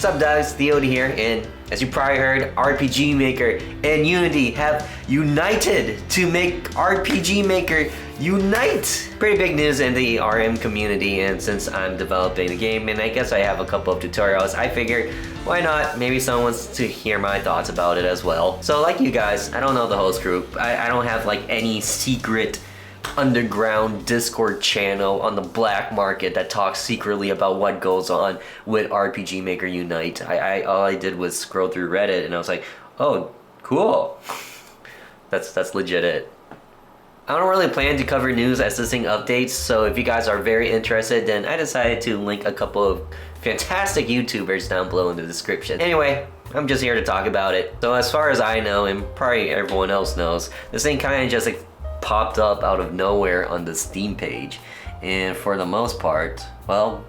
What's up guys, TheOdie here, and as you probably heard, RPG Maker and Unity have united to make RPG Maker Unite! Pretty big news in the RM community, and since I'm developing the game and I guess I have a couple of tutorials, I figured why not, maybe someone wants to hear my thoughts about it as well. So like you guys, I don't know the host group, I don't have like any secret underground Discord channel on the black market that talks secretly about what goes on with RPG Maker Unite. All I did was scroll through Reddit and I was like, oh, cool. That's legit it. I don't really plan to cover news as listing updates, so if you guys are very interested, then I decided to link a couple of fantastic YouTubers down below in the description. Anyway, I'm just here to talk about it. So as far as I know, and probably everyone else knows, this thing kind of just like popped up out of nowhere on the Steam page, and for the most part, well,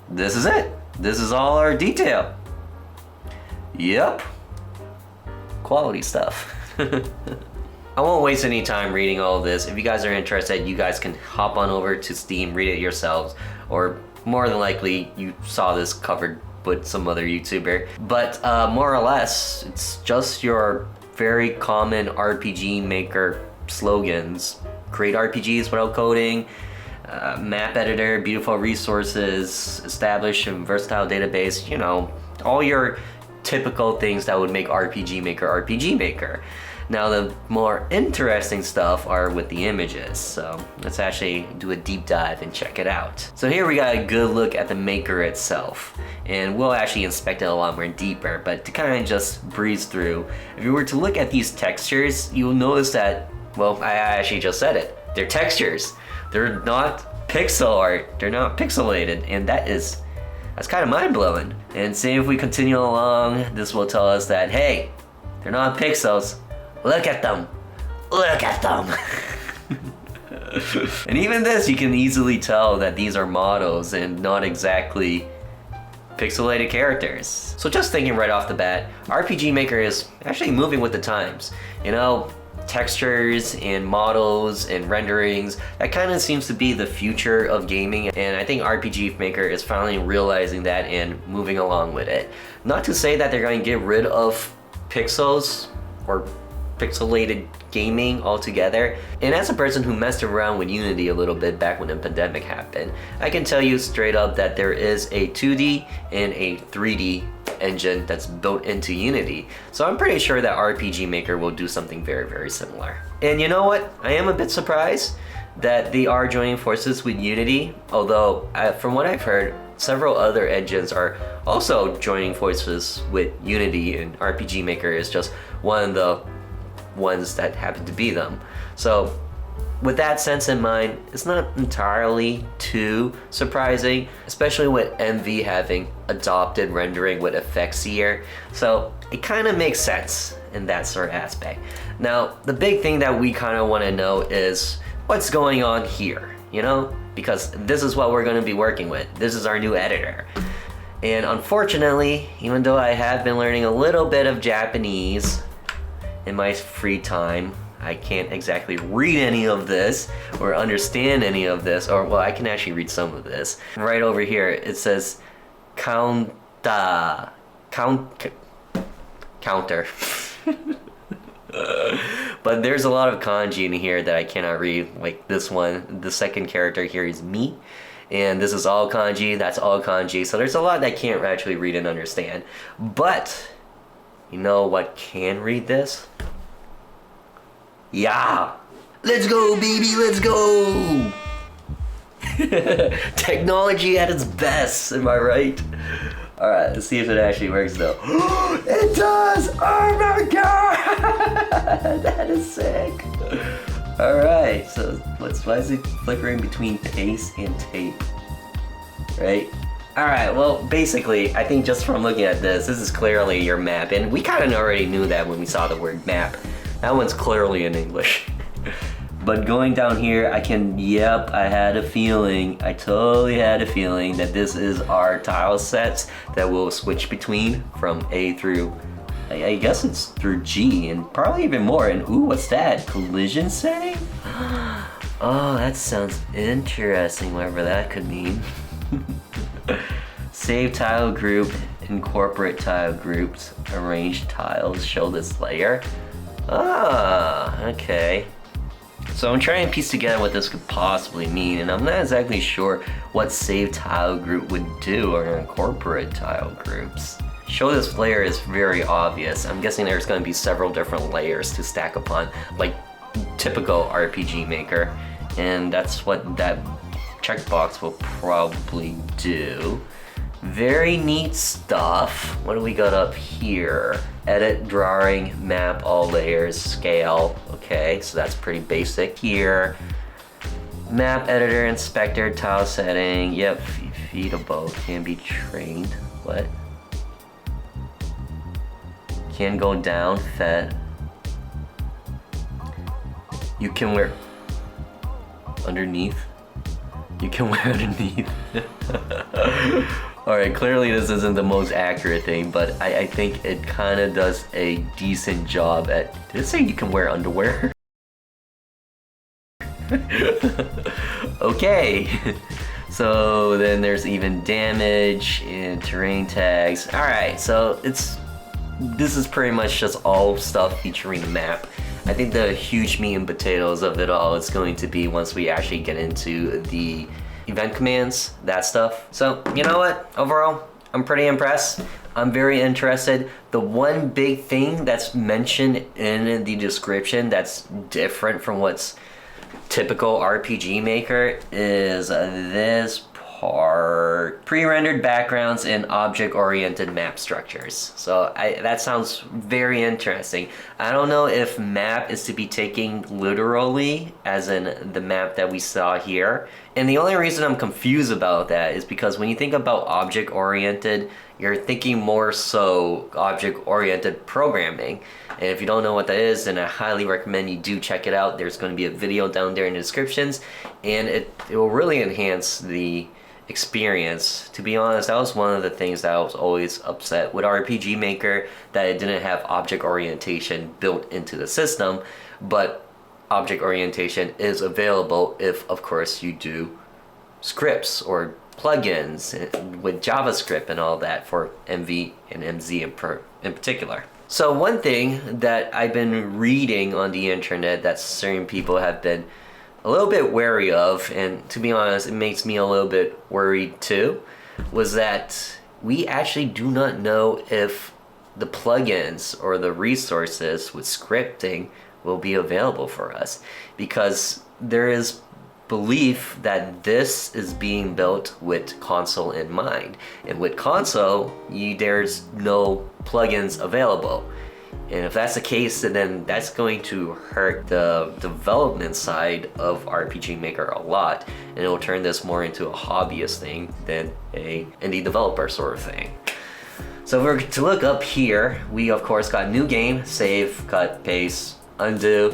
this is it. This is all our detail. Yep, quality stuff. I won't waste any time reading all this. If you guys are interested, you guys can hop on over to Steam, read it yourselves, or more than likely you saw this covered with some other YouTuber. But more or less, it's just your very common RPG Maker slogans. Create RPGs without coding, map editor, beautiful resources, establish a versatile database, you know, all your typical things that would make RPG Maker. Now the more interesting stuff are with the images, so let's actually do a deep dive and check it out. So here we got a good look at the Maker itself, and we'll actually inspect it a lot more deeper, but to kind of just breeze through, if you were to look at these textures, you'll notice that, well, I actually just said it, they're textures. They're not pixel art, they're not pixelated, and that's kind of mind-blowing. And say if we continue along, this will tell us that, hey, they're not pixels. Look at them. Look at them. And even this, you can easily tell that these are models and not exactly pixelated characters. So just thinking right off the bat, RPG Maker is actually moving with the times. You know, textures and models and renderings, that kind of seems to be the future of gaming, and I think RPG Maker is finally realizing that and moving along with it. Not to say that they're going to get rid of pixels or pixelated gaming altogether, and as a person who messed around with Unity a little bit back when the pandemic happened, I can tell you straight up that there is a 2D and a 3D engine that's built into Unity. So I'm pretty sure that RPG Maker will do something very, very similar. And you know what? I am a bit surprised that they are joining forces with Unity, although from what I've heard, several other engines are also joining forces with Unity, and RPG Maker is just one of the ones that happen to be them. So with that sense in mind, it's not entirely too surprising, especially with MV having adopted rendering with effects here. So it kind of makes sense in that sort of aspect. Now, the big thing that we kind of want to know is what's going on here, you know? Because this is what we're going to be working with. This is our new editor. And unfortunately, even though I have been learning a little bit of Japanese in my free time, I can't exactly read any of this or understand any of this, or well, I can actually read some of this. Right over here, it says counter. But there's a lot of kanji in here that I cannot read, like this one. The second character here is me, and this is all kanji, that's all kanji. So there's a lot that I can't actually read and understand. But you know what can read this? Yeah! Let's go, baby, let's go! Technology at its best, am I right? Alright, let's see if it actually works though. It does! Oh my god! That is sick! Alright, so why is it flickering between paste and tape? Right? Alright, well basically, I think just from looking at this is clearly your map, and we kind of already knew that when we saw the word map. That one's clearly in English. But going down here, I had a feeling, I totally had a feeling that this is our tile sets that we'll switch between from A through, I guess it's through G, and probably even more. And ooh, what's that? Collision setting? Oh, that sounds interesting, whatever that could mean. Save tile group incorporate tile groups, arrange tiles, show this layer. Ah, okay. So I'm trying to piece together what this could possibly mean, and I'm not exactly sure what save tile group would do or incorporate tile groups. Show this layer is very obvious. I'm guessing there's going to be several different layers to stack upon, like typical RPG Maker, and that's what that checkbox will probably do. Very neat stuff. What do we got up here? Edit, drawing, map, all layers, scale. Okay, so that's pretty basic here. Map editor, inspector, tile setting. Yep, feedable, can be trained. What? Can go down, fed. You can wear underneath. You can wear underneath. Alright, clearly this isn't the most accurate thing, but I think it kind of does a decent job at... Did it say you can wear underwear? Okay. So then there's even damage and terrain tags. Alright, so this is pretty much just all stuff featuring the map. I think the huge meat and potatoes of it all is going to be once we actually get into the event commands, that stuff. So, you know what? Overall, I'm pretty impressed. I'm very interested. The one big thing that's mentioned in the description that's different from what's typical RPG Maker is this part. Pre-rendered backgrounds and object-oriented map structures. So that sounds very interesting. I don't know if map is to be taken literally, as in the map that we saw here. And the only reason I'm confused about that is because when you think about object-oriented, you're thinking more so object-oriented programming. And if you don't know what that is, then I highly recommend you do check it out. There's going to be a video down there in the descriptions, and it will really enhance the experience. To be honest, that was one of the things that I was always upset with RPG Maker, that it didn't have object orientation built into the system, but object orientation is available if, of course, you do scripts or plugins with JavaScript and all that for MV and MZ in particular. So one thing that I've been reading on the internet that certain people have been a little bit wary of, and to be honest, it makes me a little bit worried too, was that we actually do not know if the plugins or the resources with scripting will be available for us, because there is belief that this is being built with console in mind, and with console there's no plugins available. And if that's the case, then that's going to hurt the development side of RPG Maker a lot, and it will turn this more into a hobbyist thing than a indie developer sort of thing. So if we're to look up here, we of course got new game, save, cut, paste, undo.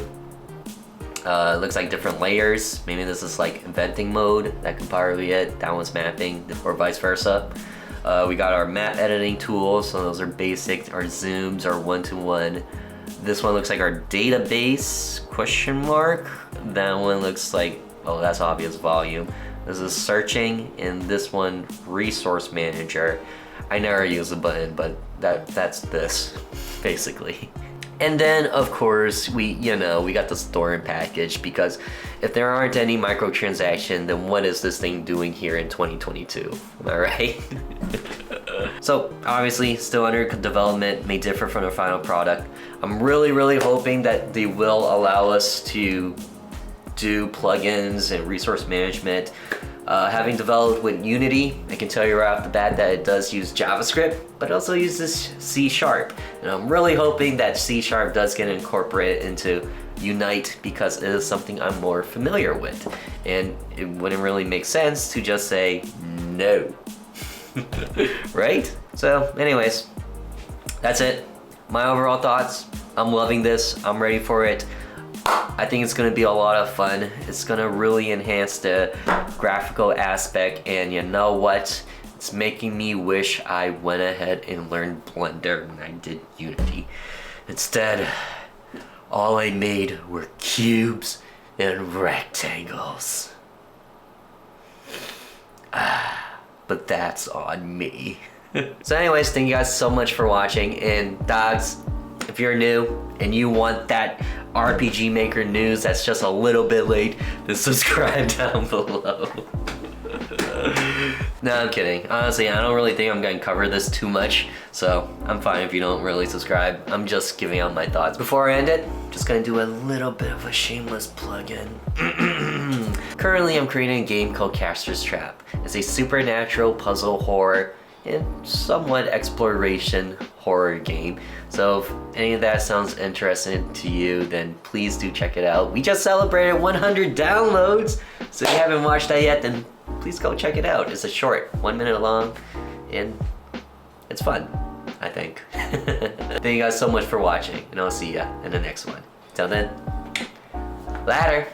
It looks like different layers. Maybe this is like inventing mode. That could probably be it. That one's mapping, or vice versa. We got our map editing tools, so those are basic. Our zooms are one-to-one. This one looks like our database, question mark. That one looks like, oh, that's obvious, volume. This is searching, and this one, resource manager. I never use the button, but that's this, basically. And then, of course, we got the store and package, because if there aren't any microtransactions, then what is this thing doing here in 2022? Am I right? So, obviously, still under development, may differ from the final product. I'm really hoping that they will allow us to do plugins and resource management. Having developed with Unity, I can tell you right off the bat that it does use JavaScript, but it also uses C#. And I'm really hoping that C# does get incorporated into Unite, because it is something I'm more familiar with. And it wouldn't really make sense to just say no. Right? So anyways, that's it. My overall thoughts, I'm loving this. I'm ready for it. I think it's going to be a lot of fun. It's going to really enhance the graphical aspect, and you know what? It's making me wish I went ahead and learned Blender when I did Unity. Instead, all I made were cubes and rectangles. But that's on me. So anyways, thank you guys so much for watching. And dogs, if you're new and you want that RPG Maker news that's just a little bit late, then subscribe down below. No, I'm kidding. Honestly, I don't really think I'm gonna cover this too much, so I'm fine if you don't really subscribe. I'm just giving out my thoughts. Before I end it, just gonna do a little bit of a shameless plug-in. Currently, I'm creating a game called Caster's Trap. It's a supernatural puzzle horror and somewhat exploration horror game. So if any of that sounds interesting to you, then please do check it out. We just celebrated 100 downloads, so if you haven't watched that yet, then please go check it out. It's a short, 1 minute long, and it's fun, I think. Thank you guys so much for watching, and I'll see ya in the next one. Till then, later.